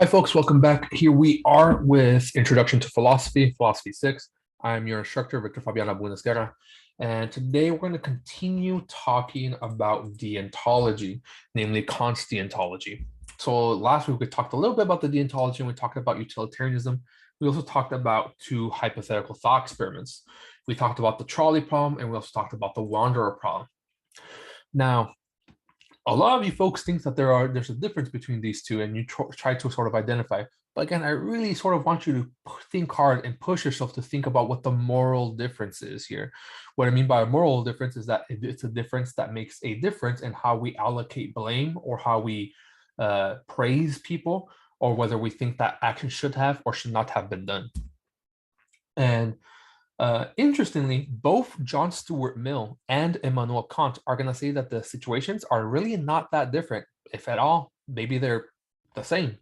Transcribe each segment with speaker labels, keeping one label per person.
Speaker 1: Hi, folks. Welcome back. Here we are with Introduction to Philosophy, Philosophy 6. I'm your instructor, Victor Fabiana Buenas-Guerra, and today we're going to continue talking about deontology, namely Kant's deontology. So last week we talked a little bit about the deontology and we talked about utilitarianism. We also talked about two hypothetical thought experiments. We talked about the trolley problem and we also talked about the wanderer problem. Now, a lot of you folks think that there's a difference between these two and you try to sort of identify. But again, I really sort of want you to think hard and push yourself to think about what the moral difference is here. What I mean by a moral difference is that it's a difference that makes a difference in how we allocate blame or how we praise people, or whether we think that action should have or should not have been done. And interestingly, both John Stuart Mill and Immanuel Kant are going to say that the situations are really not that different, if at all. Maybe they're the same.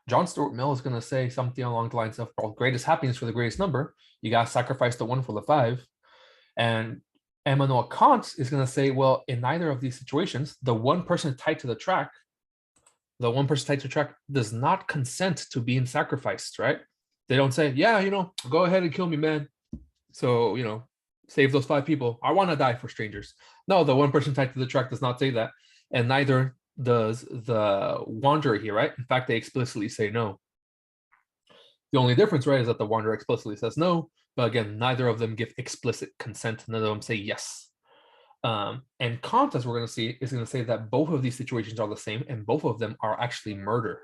Speaker 1: John Stuart Mill is going to say something along the lines of, well, greatest happiness for the greatest number. You got to sacrifice the one for the five. And Immanuel Kant is going to say, well, in neither of these situations, the one person tied to the track does not consent to being sacrificed, right? They don't say, yeah, go ahead and kill me, man. So, save those five people. I want to die for strangers. No, the one person tied to the track does not say that. And neither does the wanderer here, right? In fact, they explicitly say no. The only difference, right, is that the wanderer explicitly says no. But again, neither of them give explicit consent. None of them say yes. And Kant, as we're going to see, is going to say that both of these situations are the same and both of them are actually murder.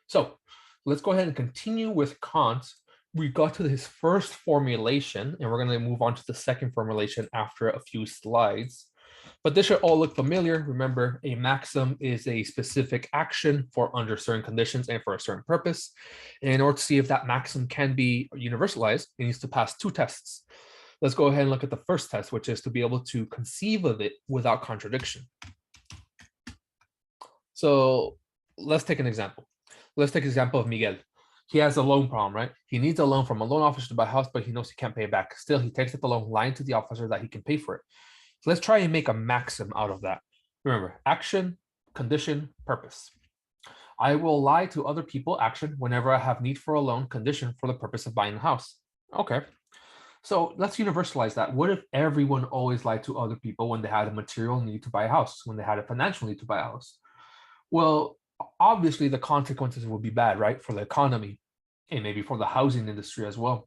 Speaker 1: So let's go ahead and continue with Kant. We got to his first formulation, and we're going to move on to the second formulation after a few slides. But this should all look familiar. Remember, a maxim is a specific action for under certain conditions and for a certain purpose. And in order to see if that maxim can be universalized, it needs to pass two tests. Let's go ahead and look at the first test, which is to be able to conceive of it without contradiction. So let's take an example. Let's take an example of Miguel. He has a loan problem, right? He needs a loan from a loan officer to buy a house, but he knows he can't pay it back. Still, he takes up the loan, lying to the officer that he can pay for it. So let's try and make a maxim out of that. Remember, action, condition, purpose. I will lie to other people, action, whenever I have need for a loan, condition, for the purpose of buying a house. Okay. So let's universalize that. What if everyone always lied to other people when they had a material need to buy a house, when they had a financial need to buy a house? Well, obviously the consequences will be bad, right? For the economy and maybe for the housing industry as well.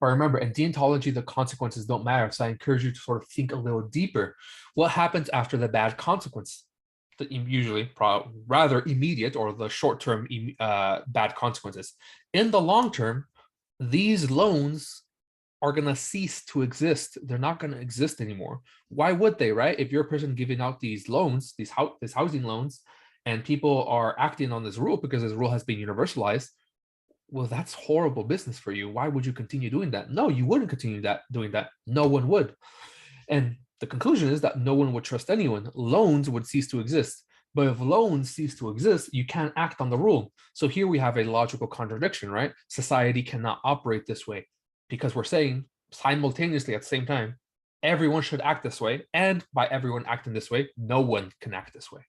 Speaker 1: But remember, in deontology, the consequences don't matter. So I encourage you to sort of think a little deeper. What happens after the bad consequence? Usually rather immediate, or the short-term bad consequences. In the long term, these loans are going to cease to exist. They're not going to exist anymore. Why would they, right? If you're a person giving out these loans, these housing loans, and people are acting on this rule because this rule has been universalized, well, that's horrible business for you. Why would you continue doing that? No, you wouldn't continue doing that. No one would. And the conclusion is that no one would trust anyone. Loans would cease to exist. But if loans cease to exist, you can't act on the rule. So here we have a logical contradiction, right? Society cannot operate this way, because we're saying simultaneously at the same time, everyone should act this way. And by everyone acting this way, no one can act this way.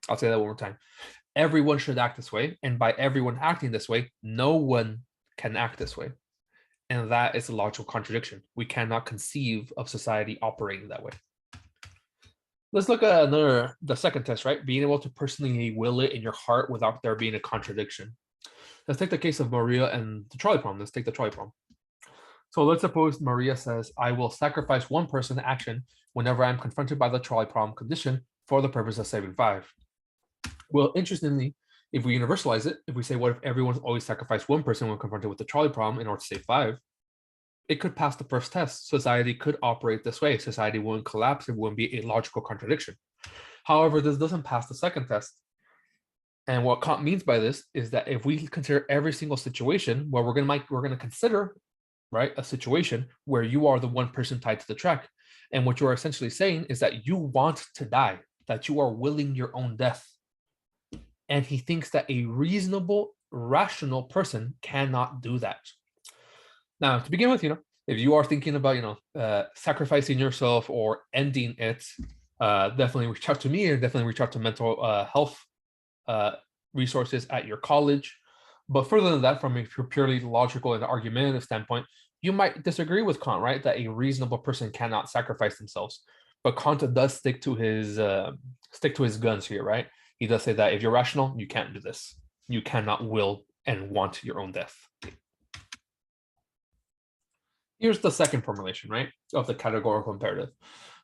Speaker 1: I'll say that one more time. Everyone should act this way. And by everyone acting this way, no one can act this way. And that is a logical contradiction. We cannot conceive of society operating that way. Let's look at the second test, right? Being able to personally will it in your heart without there being a contradiction. Let's take the case of Maria and the trolley problem. Let's take the trolley problem. So let's suppose Maria says, I will sacrifice one person action whenever I'm confronted by the trolley problem condition for the purpose of saving five. Well, interestingly, if we universalize it, if we say, what if everyone's always sacrificed one person when confronted with the trolley problem in order to save five, it could pass the first test. Society could operate this way. Society wouldn't collapse. It wouldn't be a logical contradiction. However, this doesn't pass the second test. And what Kant means by this is that if we consider every single situation, well, we're going to consider, right, a situation where you are the one person tied to the track. And what you're essentially saying is that you want to die, that you are willing your own death. And he thinks that a reasonable, rational person cannot do that. Now, to begin with, if you are thinking about, sacrificing yourself or ending it, definitely reach out to me, or definitely reach out to mental health resources at your college. But further than that, from a purely logical and argumentative standpoint, you might disagree with Kant, right? That a reasonable person cannot sacrifice themselves. But Kant does stick to his guns here, right? He does say that if you're rational, you can't do this. You cannot will and want your own death. Here's the second formulation, right, of the categorical imperative.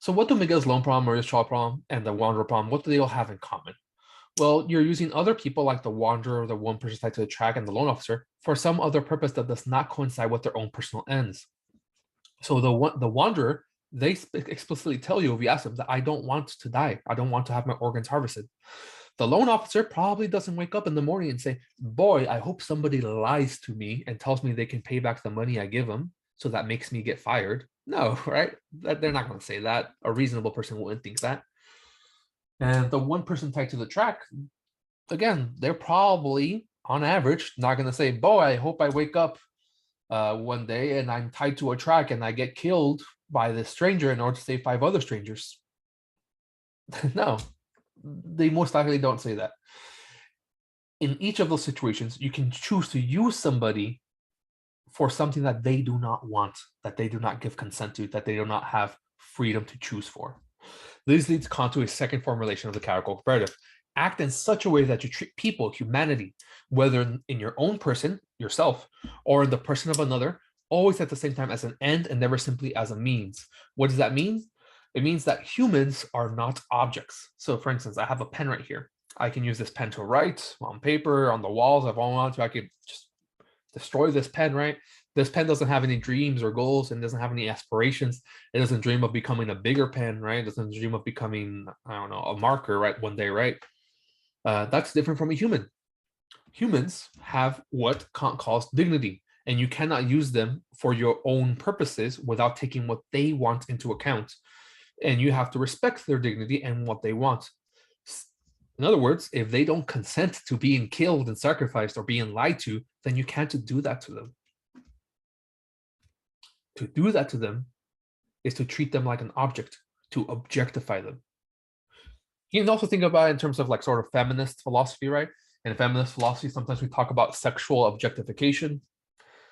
Speaker 1: So what do Miguel's lone problem or his child problem and the wanderer problem, what do they all have in common? Well, you're using other people like the wanderer, the one person tied to the track, and the loan officer for some other purpose that does not coincide with their own personal ends. So the wanderer, they explicitly tell you if you ask them that I don't want to die. I don't want to have my organs harvested. The loan officer probably doesn't wake up in the morning and say, boy, I hope somebody lies to me and tells me they can pay back the money I give them, so that makes me get fired. No, right? They're not going to say that. A reasonable person wouldn't think that. And the one person tied to the track, again, they're probably, on average, not going to say, boy, I hope I wake up one day and I'm tied to a track and I get killed by this stranger in order to save 5 other strangers. No, they most likely don't say that. In each of those situations, you can choose to use somebody for something that they do not want, that they do not give consent to, that they do not have freedom to choose for. This leads Kant to a second formulation of the categorical imperative. Act in such a way that you treat people, humanity, whether in your own person, yourself, or in the person of another, always at the same time as an end and never simply as a means. What does that mean? It means that humans are not objects. So for instance, I have a pen right here. I can use this pen to write on paper, on the walls if I want to. I could just destroy this pen, right? This pen doesn't have any dreams or goals and doesn't have any aspirations. It doesn't dream of becoming a bigger pen, right? It doesn't dream of becoming, I don't know, a marker, right? One day, right? That's different from a human. Humans have what Kant calls dignity, and you cannot use them for your own purposes without taking what they want into account. And you have to respect their dignity and what they want. In other words, if they don't consent to being killed and sacrificed or being lied to, then you can't do that to them. To do that to them is to treat them like an object, to objectify them. You can also think about it in terms of like sort of feminist philosophy, right? In feminist philosophy, sometimes we talk about sexual objectification.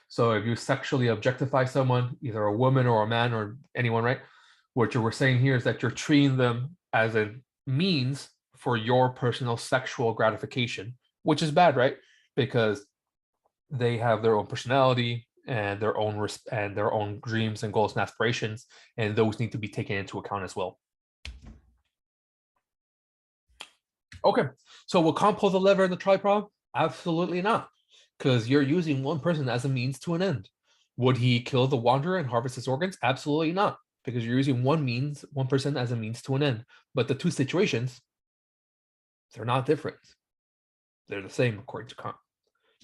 Speaker 1: So if you sexually objectify someone, either a woman or a man or anyone, right? What you were saying here is that you're treating them as a means for your personal sexual gratification, which is bad, right? Because they have their own personality and their own dreams and goals and aspirations, and those need to be taken into account as well. Okay, so will Kant pull the lever in the trolley problem? Absolutely not, because you're using one person as a means to an end. Would he kill the wanderer and harvest his organs? Absolutely not, because you're using one person as a means to an end. But the two situations, they're not different. They're the same according to Kant.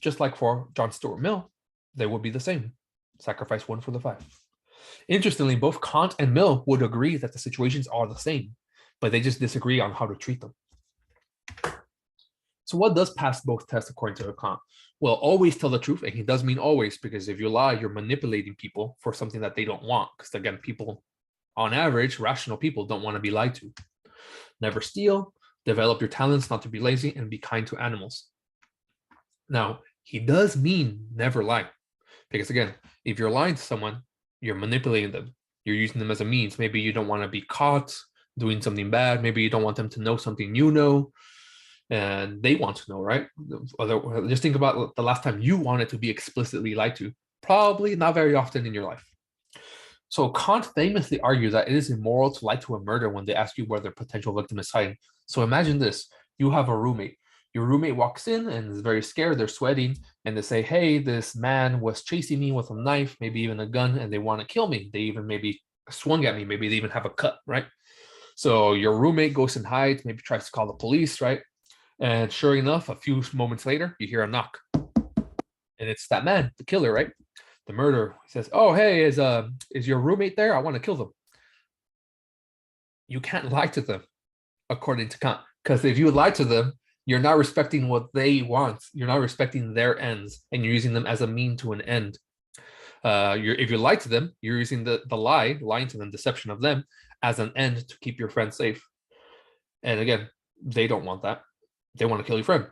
Speaker 1: Just like for John Stuart Mill, they would be the same. Sacrifice one for the 5. Interestingly, both Kant and Mill would agree that the situations are the same, but they just disagree on how to treat them. So what does pass both tests according to Kant? Well, always tell the truth, and he does mean always, because if you lie, you're manipulating people for something that they don't want. Because again, people, on average, rational people don't want to be lied to. Never steal, develop your talents not to be lazy, and be kind to animals. Now, he does mean never lie. Because again, if you're lying to someone, you're manipulating them. You're using them as a means. Maybe you don't want to be caught doing something bad. Maybe you don't want them to know something you know. And they want to know, right? Just think about the last time you wanted to be explicitly lied to. Probably not very often in your life. So Kant famously argues that it is immoral to lie to a murderer when they ask you where their potential victim is hiding. So imagine this. You have a roommate. Your roommate walks in and is very scared. They're sweating. And they say, hey, this man was chasing me with a knife, maybe even a gun, and they want to kill me. They even maybe swung at me. Maybe they even have a cut, right? So your roommate goes and hides, maybe tries to call the police, right? And sure enough, a few moments later, you hear a knock. And it's that man, the killer, right? The murderer says, oh, hey, is your roommate there? I want to kill them. You can't lie to them, according to Kant. Because if you lie to them, you're not respecting what they want. You're not respecting their ends, and you're using them as a mean to an end. If you lie to them, you're using the lying to them, deception of them, as an end to keep your friend safe. And again, they don't want that. They want to kill your friend.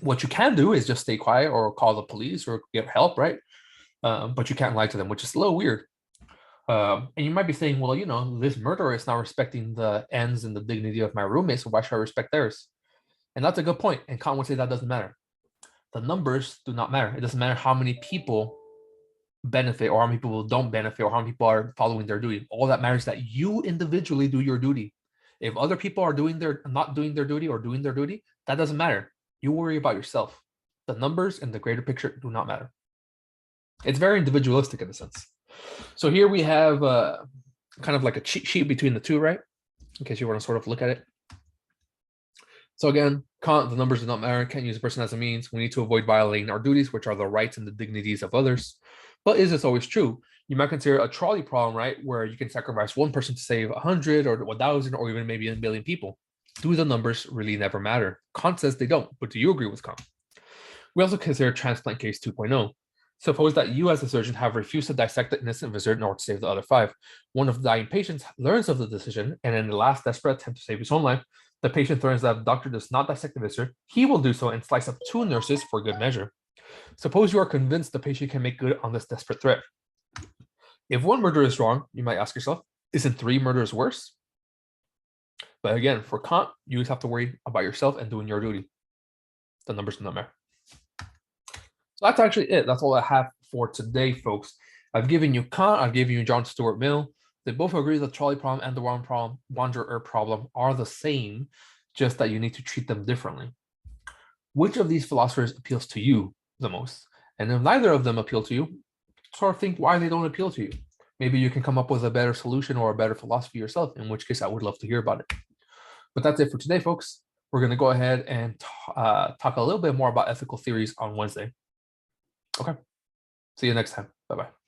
Speaker 1: What you can do is just stay quiet or call the police or get help, right? But you can't lie to them, which is a little weird. And you might be saying, well, this murderer is not respecting the ends and the dignity of my roommate, so why should I respect theirs? And that's a good point. And Kant would say that doesn't matter. The numbers do not matter. It doesn't matter how many people benefit or how many people don't benefit or how many people are following their duty. All that matters is that you individually do your duty. If other people are not doing their duty or doing their duty, that doesn't matter. You worry about yourself. The numbers and the greater picture do not matter. It's very individualistic in a sense. So here we have kind of like a cheat sheet between the two, right? In case you want to sort of look at it. So again, Kant, the numbers do not matter. Can't use a person as a means. We need to avoid violating our duties, which are the rights and the dignities of others. But is this always true? You might consider a trolley problem, right? Where you can sacrifice one person to save 100 or 1,000 or even maybe a million people. Do the numbers really never matter? Kant says they don't, but do you agree with Kant? We also consider transplant case 2.0. Suppose that you as a surgeon have refused to dissect the innocent visitor in order to save the other 5. One of the dying patients learns of the decision, and in the last desperate attempt to save his own life, the patient threatens that if the doctor does not dissect the visitor, he will do so and slice up 2 nurses for good measure. Suppose you are convinced the patient can make good on this desperate threat. If 1 murder is wrong, you might ask yourself, isn't 3 murders worse? But again, for Kant, you just have to worry about yourself and doing your duty. The numbers do not matter. So that's actually it. That's all I have for today, folks. I've given you Kant, I've given you John Stuart Mill. They both agree the trolley problem and the wanderer problem are the same, just that you need to treat them differently. Which of these philosophers appeals to you the most? And if neither of them appeal to you, sort of think why they don't appeal to you. Maybe you can come up with a better solution or a better philosophy yourself, in which case I would love to hear about it. But that's it for today, folks. We're going to go ahead and talk a little bit more about ethical theories on Wednesday. Okay. See you next time. Bye-bye.